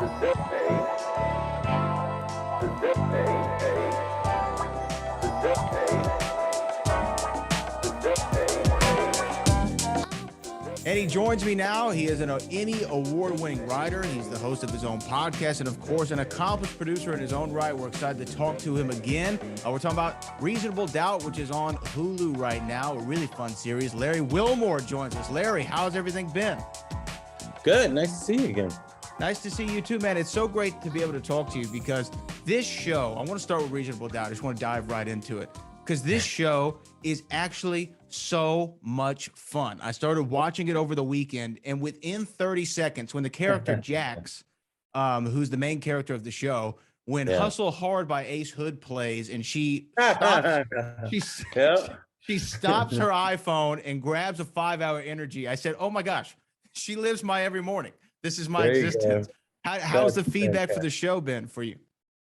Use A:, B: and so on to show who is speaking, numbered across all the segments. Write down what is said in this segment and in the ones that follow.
A: And he joins me now. He is an Emmy award-winning writer. He's the host of his own podcast and, of course, an accomplished producer in his own right. We're excited to talk to him again. We're talking about Reasonable Doubt, which is on Hulu right now, a really fun series. Larry Wilmore joins us. Larry, how's everything been?
B: Good. Nice to see you again.
A: Nice to see you too, man. It's so great to be able to talk to you because this show, I want to start with Reasonable Doubt. I just want to dive right into it because this show is actually so much fun. I started watching it over the weekend, and within 30 seconds, when the character Jax, who's the main character of the show, when Hustle Hard by Ace Hood plays, and she stops, she stops her iPhone and grabs a 5-hour energy. I said, oh my gosh, she lives my every morning. This is my existence. How's the feedback for the show been for you?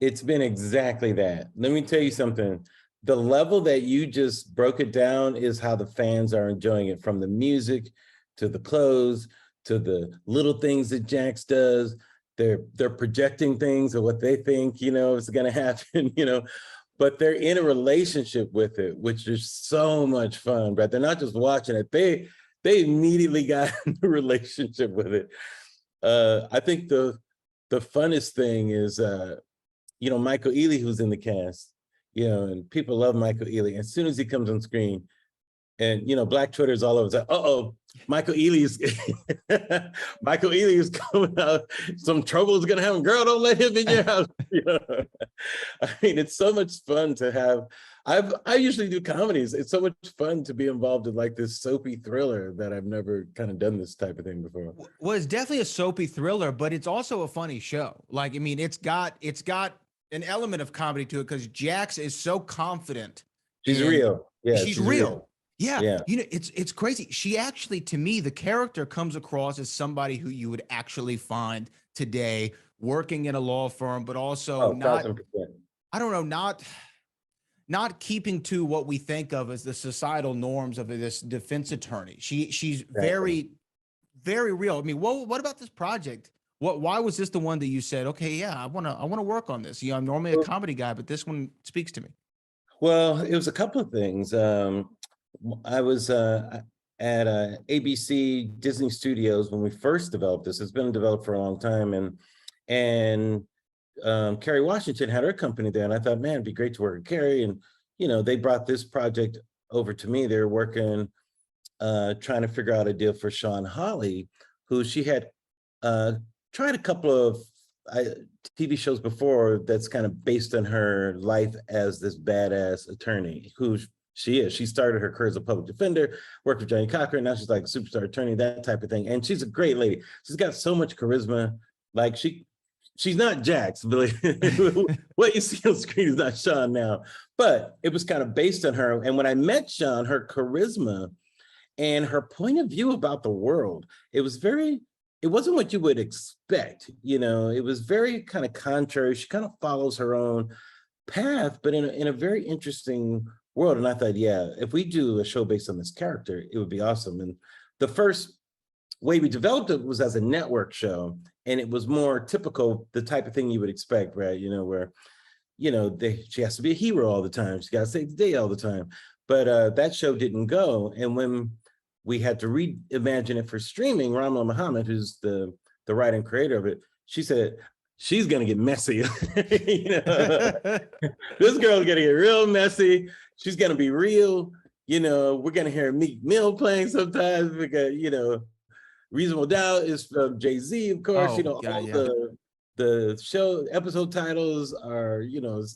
B: It's been exactly that. Let me tell you something. The level that you just broke it down is how the fans are enjoying it, from the music to the clothes to the little things that Jax does. They're projecting things of what they think, is going to happen, but they're in a relationship with it, which is so much fun, but they're not just watching it. They immediately got in a relationship with it. I think the funnest thing is, Michael Ealy, who's in the cast, and people love Michael Ealy. As soon as he comes on screen, and Black Twitter is all over. It's like, Michael Ealy is coming out. Some trouble is gonna happen. Girl, don't let him in your house. I mean, it's so much fun to have. I usually do comedies. It's so much fun to be involved in like this soapy thriller that I've never kind of done this type of thing before.
A: Well, it's definitely a soapy thriller, but it's also a funny show. Like, I mean, it's got an element of comedy to it because Jax is so confident.
B: She's real. Yeah,
A: she's real. Yeah. It's crazy. She actually, to me, the character comes across as somebody who you would actually find today working in a law firm, but also not keeping to what we think of as the societal norms of this defense attorney. She's very, very real. I mean, what about this project? Why was this the one that you said, okay, yeah, I want to work on this? I'm normally a comedy guy, but this one speaks to me.
B: Well, it was a couple of things. I was at ABC Disney Studios when we first developed this. It's been developed for a long time, and Kerry Washington had her company there, and I thought, man, it'd be great to work with Kerry. And they brought this project over to me. They were working, trying to figure out a deal for Sean Hawley, who she had tried a couple of TV shows before that's kind of based on her life as this badass attorney who she is. She started her career as a public defender, worked with Johnny Cochran. Now she's like a superstar attorney, that type of thing. And she's a great lady. She's got so much charisma. Like she's not Jax, but what you see on screen is not Sean now. But it was kind of based on her. And when I met Sean, her charisma and her point of view about the world, it wasn't what you would expect. It was very kind of contrary. She kind of follows her own path, but in a very interesting world. And I thought, yeah, if we do a show based on this character, it would be awesome. And the first way we developed it was as a network show, and it was more typical, the type of thing you would expect, right? Where, she has to be a hero all the time. She got to save the day all the time. But that show didn't go. And when we had to reimagine it for streaming, Ramla Muhammad, who's the writer and creator of it, she said, she's going to get messy. This girl's going to get real messy. She's going to be real. We're going to hear Meek Mill playing sometimes because, Reasonable Doubt is from Jay-Z, of course. The show episode titles are,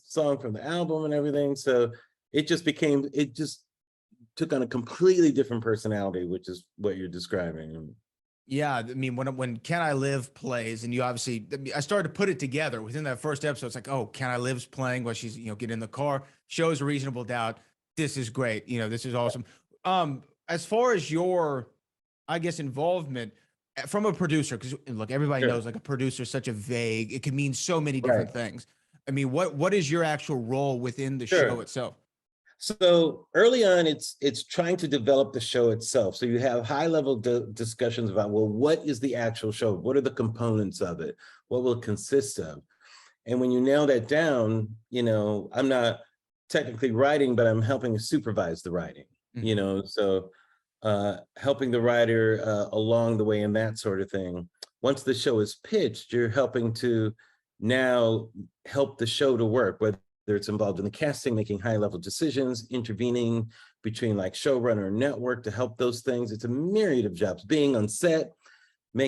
B: song from the album and everything. So it just took on a completely different personality, which is what you're describing.
A: Yeah, I mean, when Can I Live plays, and I started to put it together within that first episode. It's like, oh, Can I Live's playing while she's, getting in the car, shows a Reasonable Doubt. This is great. This is awesome. As far as your, I guess, involvement from a producer, because look, everybody knows like a producer is such a vague, it can mean so many different things. I mean, what is your actual role within the show itself?
B: So early on, it's trying to develop the show itself. So you have high level discussions about, well, what is the actual show? What are the components of it? What will it consist of? And when you nail that down, I'm not technically writing, but I'm helping to supervise the writing, so helping the writer along the way and that sort of thing. Once the show is pitched, you're helping to now help the show to work, whether it's involved in the casting, making high level decisions, intervening between like showrunner and network to help those things. It's a myriad of jobs. Being on set,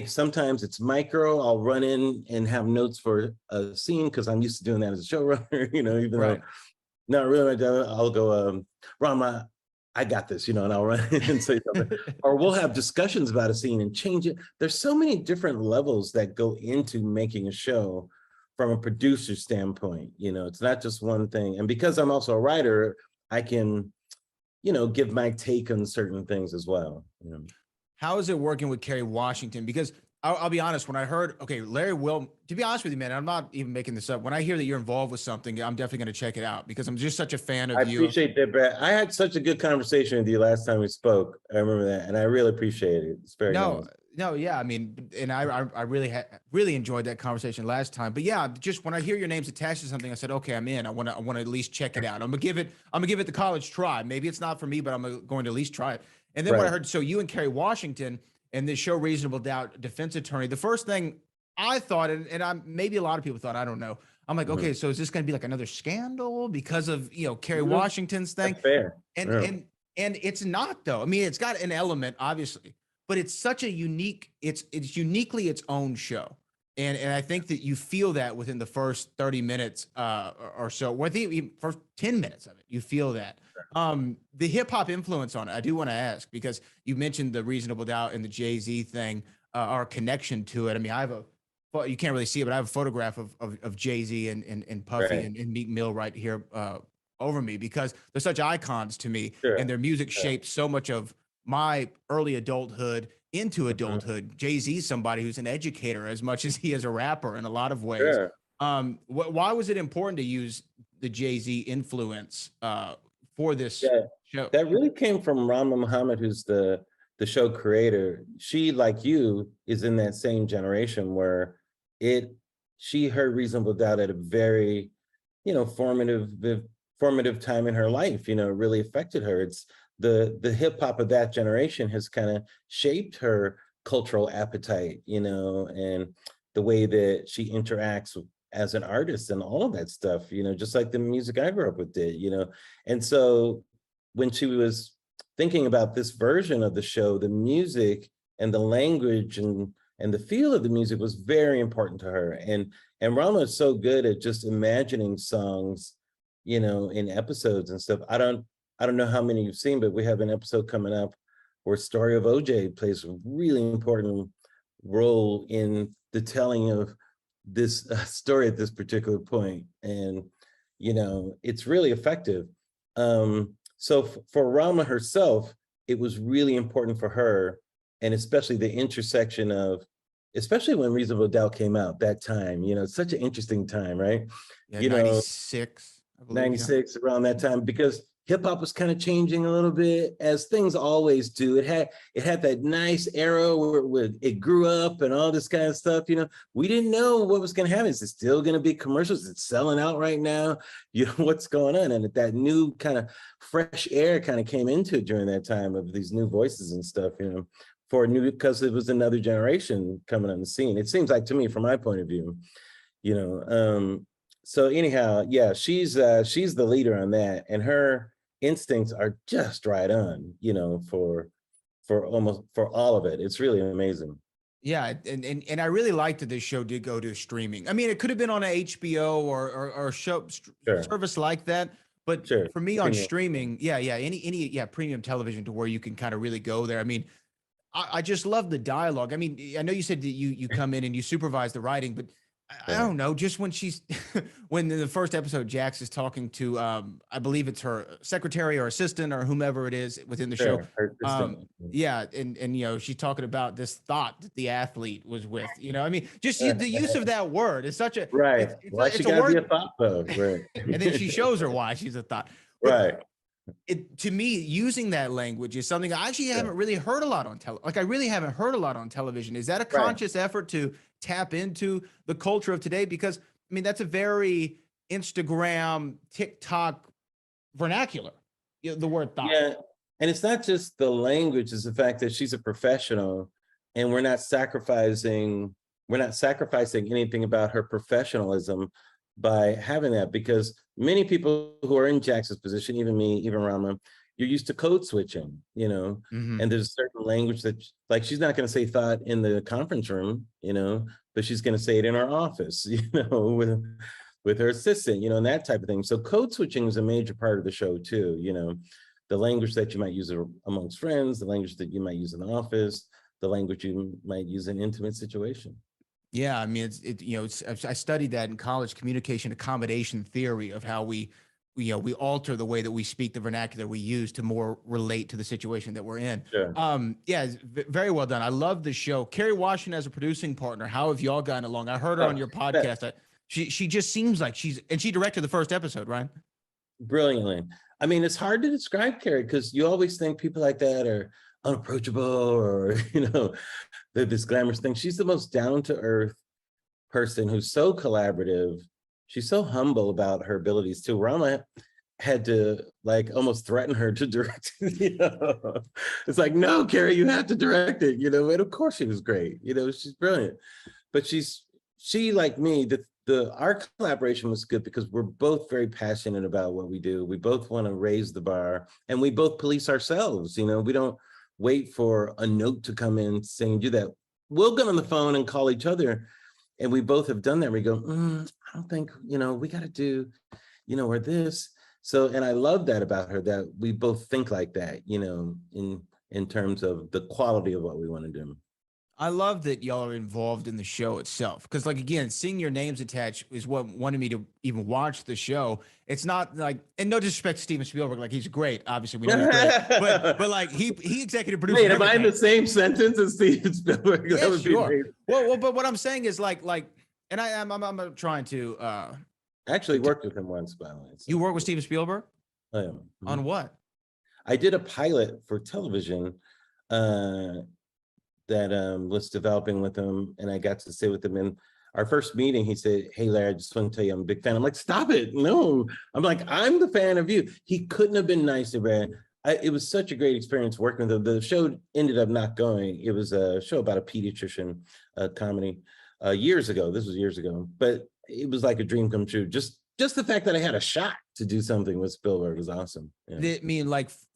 B: sometimes it's micro. I'll run in and have notes for a scene because I'm used to doing that as a showrunner, even though not really my job. I'll go, Rama, I got this, and I'll run in and say something. Or we'll have discussions about a scene and change it. There's so many different levels that go into making a show from a producer standpoint. It's not just one thing. And because I'm also a writer, I can, give my take on certain things as well.
A: How is it working with Kerry Washington? Because I'll be honest, when I heard, Larry Wilmore, to be honest with you, man, I'm not even making this up. When I hear that you're involved with something, I'm definitely going to check it out because I'm just such a fan of you.
B: I appreciate that, Brad. I had such a good conversation with you last time we spoke. I remember that, and I really appreciate it. It's very nice.
A: No, yeah, I mean, and I really enjoyed that conversation last time. But yeah, just when I hear your names attached to something, I said, okay, I'm in. I want to at least check it out. I'm gonna give it the college try. Maybe it's not for me, but I'm going to at least try it. And then when I heard, so you and Kerry Washington and this show Reasonable Doubt defense attorney, the first thing I thought, and I'm maybe a lot of people thought, I don't know. I'm like, okay, so is this going to be like another scandal because of Kerry Washington's thing?
B: That's fair.
A: And it's not though. I mean, it's got an element, obviously, but it's such a unique, it's uniquely its own show. And I think that you feel that within the first 30 minutes or so, or I think even first 10 minutes of it, you feel that. The hip hop influence on it, I do want to ask, because you mentioned the Reasonable Doubt and the Jay-Z thing, our connection to it. I mean, you can't really see it, but I have a photograph of Jay-Z and Puffy and Meek Mill right here over me, because they're such icons to me, and their music shaped so much of my early adulthood into adulthood. Jay-Z's somebody who's an educator as much as he is a rapper in a lot of ways. Why was it important to use the Jay-Z influence for this show?
B: That really came from Rama Muhammad, who's the show creator. She, like you, is in that same generation where she heard Reasonable Doubt at a very, formative time in her life. It really affected her. It's the hip hop of that generation has kind of shaped her cultural appetite, and the way that she interacts as an artist and all of that stuff, just like the music I grew up with did, And so when she was thinking about this version of the show, the music and the language and the feel of the music was very important to her. And Rama is so good at just imagining songs, in episodes and stuff. I don't know how many you've seen, but we have an episode coming up where Story of OJ plays a really important role in the telling of this story at this particular point. And, it's really effective. So for Rama herself, it was really important for her, and especially the intersection of, especially when Reasonable Doubt came out that time, it's such an interesting time, right?
A: Yeah, 96.
B: 96, around that time, because hip hop was kind of changing a little bit, as things always do. It had that nice era where it grew up and all this kind of stuff. We didn't know what was going to happen. Is it still going to be commercials? It's selling out right now. What's going on? And that new kind of fresh air kind of came into it during that time of these new voices and stuff. Because it was another generation coming on the scene. It seems like to me, from my point of view, So anyhow, yeah, she's the leader on that, and her instincts are just right on, for all of it. It's really amazing.
A: Yeah, and I really liked that this show did go to streaming. I mean, it could have been on a HBO or show service like that, but for me on streaming, any premium television to where you can kind of really go there. I mean, I just love the dialogue. I mean, I know you said that you come in and you supervise the writing, but I don't know, just when when in the first episode, Jax is talking to, I believe it's her secretary or assistant or whomever it is within the show. And she's talking about this thought that the athlete was with, I mean, just the use of that word is such a,
B: why she gotta be a thought though, right?
A: And then she shows her why she's a thought. to me, using that language is something I actually haven't really heard a lot on I really haven't heard a lot on television. Is that a
B: Right.
A: conscious effort to tap into the culture of today? Because I mean, that's a very Instagram, TikTok vernacular. The word thought.
B: Yeah. And it's not just the language, it's the fact that she's a professional and we're not sacrificing anything about her professionalism by having that, because many people who are in Jackson's position, even me, even Rama, you're used to code switching,
A: Mhm.
B: and there's a certain language that, like, she's not going to say thought in the conference room, but she's going to say it in her office, with her assistant, and that type of thing. So code switching is a major part of the show too, the language that you might use amongst friends, the language that you might use in the office, the language you might use in intimate situation.
A: Yeah, I mean, I studied that in college, communication accommodation theory of how we alter the way that we speak, the vernacular we use to more relate to the situation that we're in.
B: Sure.
A: Yeah, very well done. I love the show. Kerry Washington as a producing partner. How have y'all gotten along? I heard her on your podcast. She just seems like she directed the first episode, right?
B: Brilliantly. I mean, it's hard to describe Carrie because you always think people like that are unapproachable, or they're this glamorous thing. She's the most down-to-earth person who's so collaborative. She's so humble about her abilities too. Rama had to almost threaten her to direct it. It's like, no, Carrie, you have to direct it, and of course she was great, she's brilliant. But she like me, our collaboration was good because we're both very passionate about what we do. We both want to raise the bar, and we both police ourselves. We don't wait for a note to come in saying do that. We'll get on the phone and call each other, and we both have done that. We go, I don't think, we got to do, or this. So, and I love that about her, that we both think like that, in terms of the quality of what we want to do.
A: I love that y'all are involved in the show itself. Because, again, seeing your names attached is what wanted me to even watch the show. It's not and no disrespect to Steven Spielberg, he's great. Obviously, we know he's great. but he executive produced.
B: Wait, am I in the same sentence as Steven Spielberg?
A: Yeah, that would sure. Be well, but what I'm saying is and I'm trying to.
B: I actually worked with him once, by the way. So.
A: You worked with Steven Spielberg?
B: I am. Mm-hmm.
A: On what?
B: I did a pilot for television. That was developing with him, and I got to sit with him. In our first meeting, he said, "Hey, Larry, I just want to tell you I'm a big fan." I'm like, "Stop it. No." I'm like, "I'm the fan of you." He couldn't have been nicer, man. It was such a great experience working with him. The show ended up not going. It was a show about a pediatrician, comedy, years ago. This was years ago, but it was like a dream come true. Just the fact that I had a shot to do something with Spielberg was awesome. Yeah.
A: I mean,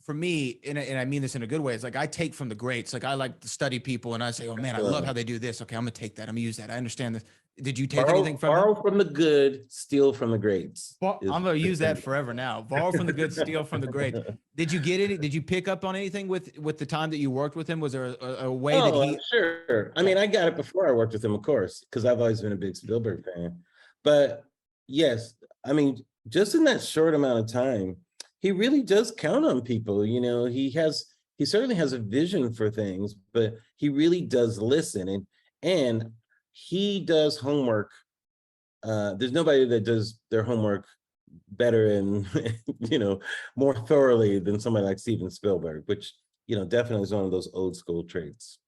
A: for me, and I mean this in a good way, it's I take from the greats. I like to study people, and I say, oh man, I love how they do this. Okay, I'm gonna take that. I'm gonna use that. I understand this. Did you take anything from
B: borrow from the good, steal from the greats?
A: I'm gonna use that forever now. Borrow from the good, steal from the greats. Did you get any? Did you pick up on anything with the time that you worked with him? Was there a way that he?
B: Sure. I mean, I got it before I worked with him, of course, because I've always been a big Spielberg fan. But yes, I mean, just in that short amount of time, he really does count on people. He certainly has a vision for things, but he really does listen, and he does homework. There's nobody that does their homework better and more thoroughly than somebody like Steven Spielberg, which definitely is one of those old school traits.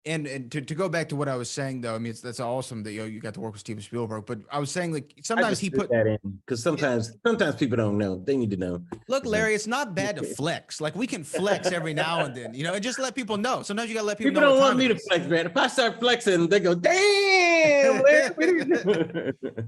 A: And to go back to what I was saying, though, I mean, that's awesome that you got to work with Steven Spielberg. But I was saying, sometimes he put
B: that in because sometimes people don't know. They need to know.
A: Look, Larry, it's not bad to flex. We can flex every now and then, and just let people know. Sometimes you got to let people know.
B: People don't want me to flex, man. If I start flexing, they go, damn.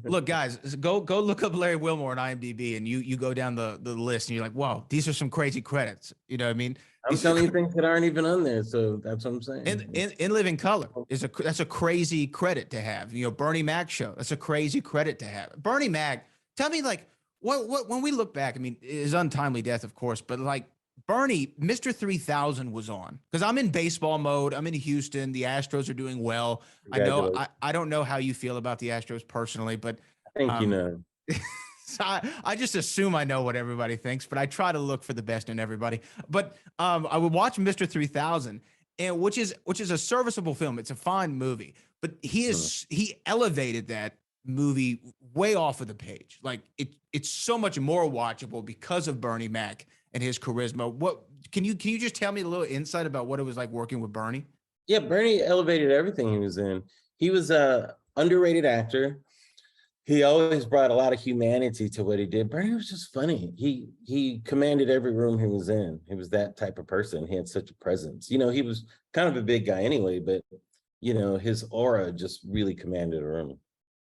A: Look, guys, go look up Larry Wilmore on IMDb, and you go down the list, and you're like, wow, these are some crazy credits. You know what I mean?
B: I'm telling you things that aren't even on there, so that's what I'm saying.
A: In Living Color that's a crazy credit to have. Bernie Mac show, that's a crazy credit to have. Bernie Mac, tell me what when we look back, I mean, his untimely death, of course, but Bernie, Mr. 3000 was on, because I'm in baseball mode. I'm in Houston. The Astros are doing well. I know. I don't know how you feel about the Astros personally, but
B: I think
A: So I just assume I know what everybody thinks, but I try to look for the best in everybody. But I would watch Mr. 3000, and which is a serviceable film. It's a fine movie, but he elevated that movie way off of the page. It's so much more watchable because of Bernie Mac and his charisma. What can you just tell me a little insight about what it was like working with Bernie?
B: Yeah, Bernie elevated everything he was in. He was a underrated actor. He always brought a lot of humanity to what he did. Bernie was just funny. He commanded every room he was in. He was that type of person. He had such a presence. He was kind of a big guy anyway, but his aura just really commanded a room.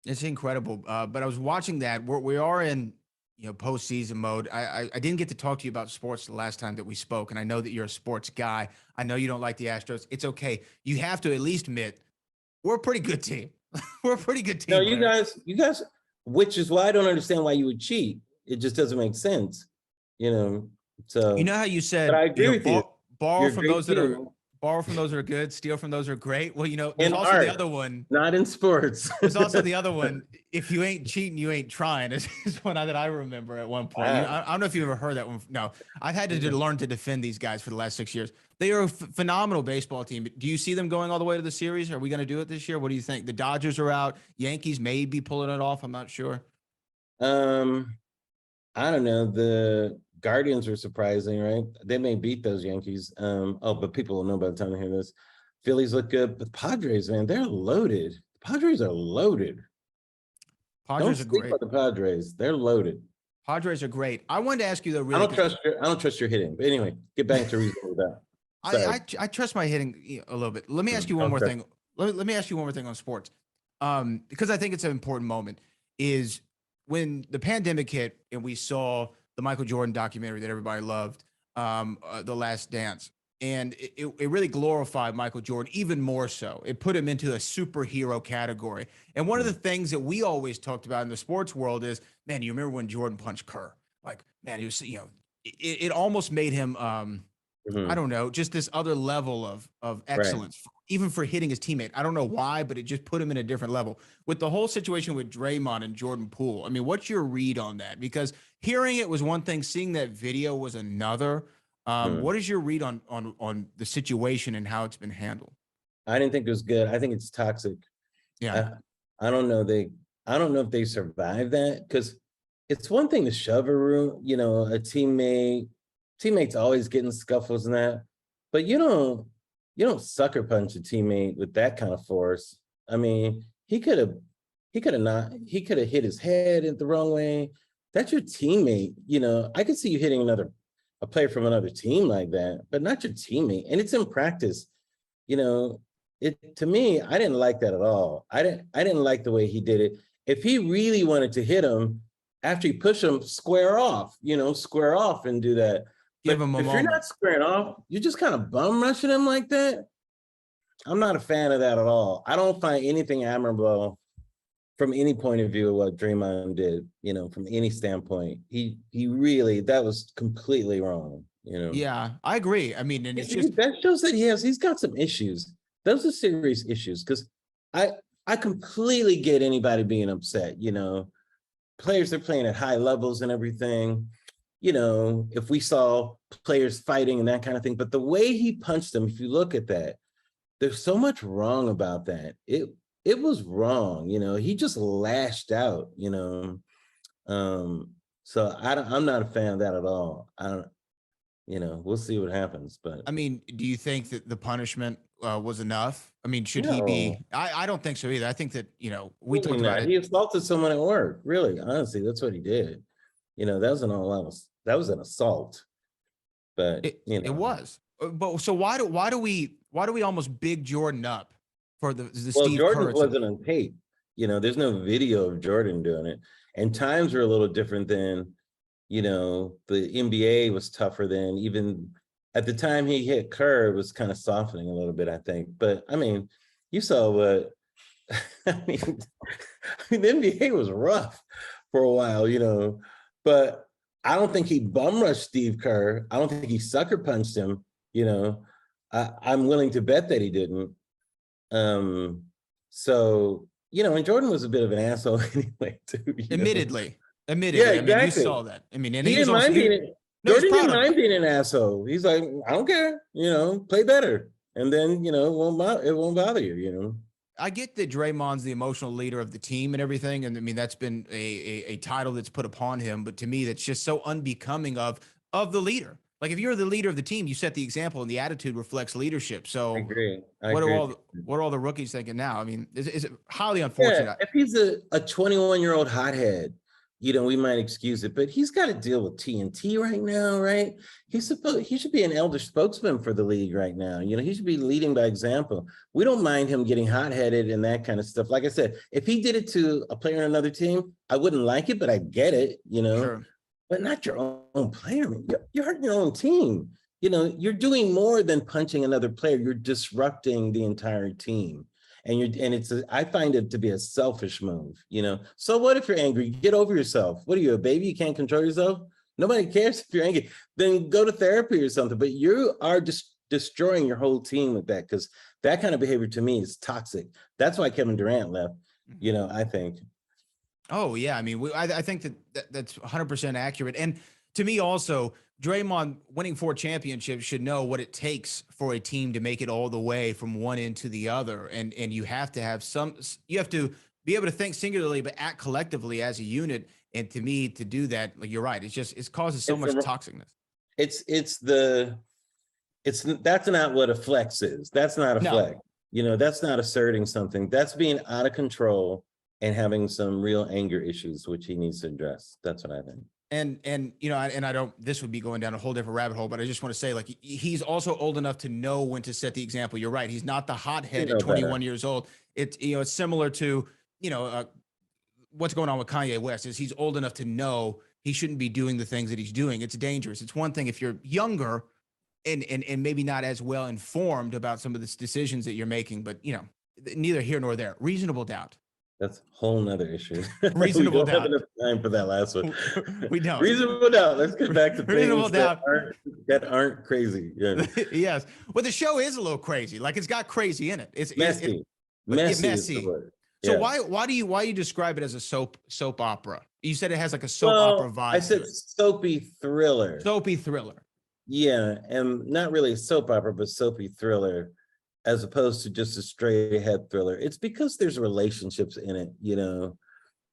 A: It's incredible. But I was watching that. We are in postseason mode. I didn't get to talk to you about sports the last time that we spoke, and I know that you're a sports guy. I know you don't like the Astros. It's okay. You have to at least admit we're a pretty good team. We're a pretty good team.
B: No, you guys, which is why I don't understand why you would cheat. It just doesn't make sense. So
A: How you said,
B: but I agree with you.
A: Borrow
B: You're
A: from
B: great
A: those that are
B: too.
A: borrow from those that are good, steal from those that are great. Well, there's
B: In
A: also
B: art,
A: the other one.
B: not in sports.
A: There's also the other one. If you ain't cheating, you ain't trying. Is one that I remember at one point.
B: Wow.
A: I don't know if you've ever heard that one. No, I've had to learn to defend these guys for the last 6 years. They are a phenomenal baseball team. Do you see them going all the way to the series? Are we going to do it this year? What do you think? The Dodgers are out. Yankees may be pulling it off. I'm not sure.
B: I don't know. The Guardians are surprising, right? They may beat those Yankees. But people will know by the time they hear this. Phillies look good, but Padres, man, they're loaded. The Padres are loaded.
A: Padres
B: Don't
A: are
B: sleep
A: great.
B: on the Padres. They're loaded.
A: Padres are great. I wanted to ask you though, really.
B: I don't trust your hitting. But anyway, get back to reasonable doubt.
A: I trust my hitting a little bit. Let me ask you one more thing. Let me ask you one more thing on sports. Because I think it's an important moment is when the pandemic hit and we saw the Michael Jordan documentary that everybody loved, The Last Dance. And it really glorified Michael Jordan even more so. It put him into a superhero category. And one of the things that we always talked about in the sports world is, man, you remember when Jordan punched Kerr? Like, man, he was, it almost made him, I don't know, just this other level of excellence, even for hitting his teammate. I don't know why, but it just put him in a different level. With the whole situation with Draymond and Jordan Poole, I mean, what's your read on that? Because hearing it was one thing, seeing that video was another. What is your read on the situation and how it's been handled?
B: I didn't think it was good. I think it's toxic.
A: Yeah.
B: I don't know. I don't know if they survived that, because it's one thing to shove a room, a teammates always getting scuffles and that, but you don't sucker punch a teammate with that kind of force. I mean, he could have hit his head in the wrong way. That's your teammate. I could see you hitting a player from another team like that, but not your teammate. And it's in practice. To me, I didn't like that at all. I didn't like the way he did it. If he really wanted to hit him, after you push him, square off and do that.
A: Give him a
B: if
A: moment.
B: You're not squaring off, you're just kind of bum rushing him like that. I'm not a fan of that at all. I don't find anything admirable from any point of view of what Draymond did, from any standpoint. He really, that was completely wrong,
A: Yeah, I agree. I mean, and it's just
B: that shows that he's got some issues. Those are serious issues, because I completely get anybody being upset, players are playing at high levels and everything, if we saw players fighting and that kind of thing. But the way he punched them, if you look at that, there's so much wrong about that. It was wrong, he just lashed out, so I'm not a fan of that at all. I don't, we'll see what happens. But
A: I mean, do you think that the punishment was enough? I mean, should he
B: No.
A: be? I don't think so either. I think that we talked
B: Really
A: about
B: not.
A: it.
B: He assaulted someone at work. Really, honestly, that's what he did. That was an assault. But
A: It was. But so why do we almost big Jordan up for the
B: well,
A: Steve
B: Jordan
A: Kerr?
B: wasn't on tape. There's no video of Jordan doing it, and times were a little different then. The NBA was tougher then. Even at the time he hit Kerr, it was kind of softening a little bit, I think. But I mean, you saw what I mean, the NBA was rough for a while, but I don't think he bum rushed Steve Kerr. I don't think he sucker punched him. I'm willing to bet that he didn't. So, and Jordan was a bit of an asshole anyway, too.
A: Admittedly.
B: Yeah,
A: I mean,
B: exactly.
A: you saw that. I mean, and
B: He
A: he was
B: didn't
A: also
B: mind being Jordan didn't mind being an asshole. He's like, I don't care, play better. And then, it won't bother you,
A: I get that Draymond's the emotional leader of the team and everything. And I mean, that's been a title that's put upon him. But to me, that's just so unbecoming of of the leader. Like if you're the leader of the team, you set the example, and the attitude reflects leadership.
B: I
A: So
B: agree.
A: what are all the rookies thinking now? I mean, is it highly
B: Yeah,
A: unfortunate?
B: if he's a 21-year-old hothead, we might excuse it, but he's got to deal with TNT right now, right? He should be an elder spokesman for the league right now. He should be leading by example. We don't mind him getting hot-headed and that kind of stuff. Like I said, if he did it to a player on another team, I wouldn't like it, but I get it,
A: Sure.
B: But not your own player. I mean, you're hurting your own team. You're doing more than punching another player. You're disrupting the entire team. I find it to be a selfish move, So what if you're angry? Get over yourself. What are you, a baby? You can't control yourself? Nobody cares if you're angry. Then go to therapy or something. But you are just destroying your whole team with that, because that kind of behavior to me is toxic. That's why Kevin Durant left, I think.
A: Oh yeah, I mean, I think that's 100% accurate. And to me, also, Draymond winning 4 championships should know what it takes for a team to make it all the way from one end to the other. And you have to have you have to be able to think singularly, but act collectively as a unit. And to me, to do that, like you're right, it causes so much toxicness.
B: That's not what a flex is. That's not a flex. That's not asserting something. That's being out of control and having some real anger issues, which he needs to address. That's what I think.
A: And I don't, this would be going down a whole different rabbit hole, but I just want to say, like, he's also old enough to know when to set the example. You're right. He's not the hothead at 21 years old. It's similar to, what's going on with Kanye West. Is he's old enough to know he shouldn't be doing the things that he's doing. It's dangerous. It's one thing if you're younger and maybe not as well informed about some of the decisions that you're making, but neither here nor there. Reasonable doubt.
B: That's a whole nother issue.
A: Reasonable doubt.
B: We don't have enough time for that last one.
A: We don't.
B: Reasonable doubt. Let's get back to
A: reasonable doubt
B: that aren't crazy. Yeah.
A: Yes. Well, the show is a little crazy. Like it's got crazy in it. It's
B: messy. Messy.
A: So why do you describe it as a soap opera? You said it has like a soap opera vibe.
B: I said soapy thriller.
A: Soapy thriller.
B: Yeah, and not really a soap opera, but soapy thriller, as opposed to just a straight ahead thriller. It's because there's relationships in it,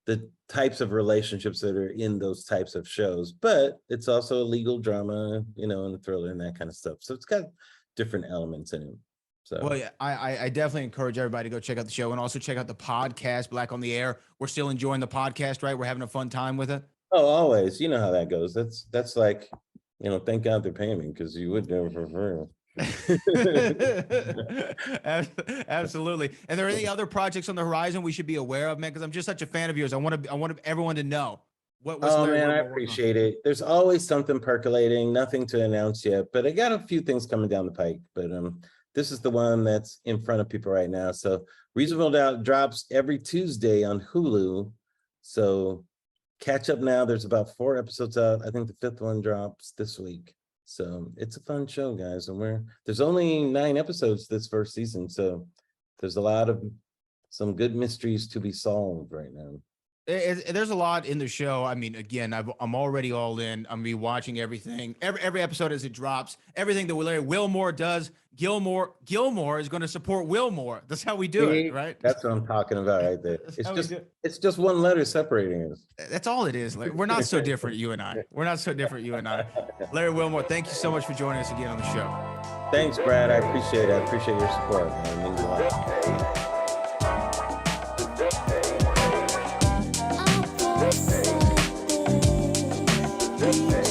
B: the types of relationships that are in those types of shows, but it's also a legal drama, and a thriller and that kind of stuff. So it's got different elements in it. So,
A: well, yeah, I definitely encourage everybody to go check out the show and also check out the podcast, Black on the Air. We're still enjoying the podcast, right? We're having a fun time with it.
B: Oh, always. You know how that goes. That's like, thank God they're paying me, because you would never prefer.
A: Absolutely. And there any other projects on the horizon we should be aware of, man? Because I'm just such a fan of yours. I want everyone to know.
B: Man, I appreciate it. There's always something percolating, nothing to announce yet, but I got a few things coming down the pike. But this is the one that's in front of people right now. So Reasonable Doubt drops every Tuesday on Hulu. So catch up now. There's about 4 episodes out. I think the 5th one drops this week. So it's a fun show, guys. And there's only 9 episodes this first season. So there's some good mysteries to be solved right now.
A: There's a lot in the show. I mean, again, I'm already all in. I'm gonna be watching everything, every episode as it drops. Everything that Larry Wilmore does, Gilmore is going to support Wilmore. That's how we do it, right?
B: That's what I'm talking about right there. It's just one letter separating us.
A: That's all it is. We're not so different, you and I. We're not so different, you and I. Larry Wilmore, thank you so much for joining us again on the show.
B: Thanks, Brad. I appreciate it. I appreciate your support, man. It means a lot.
C: Hey.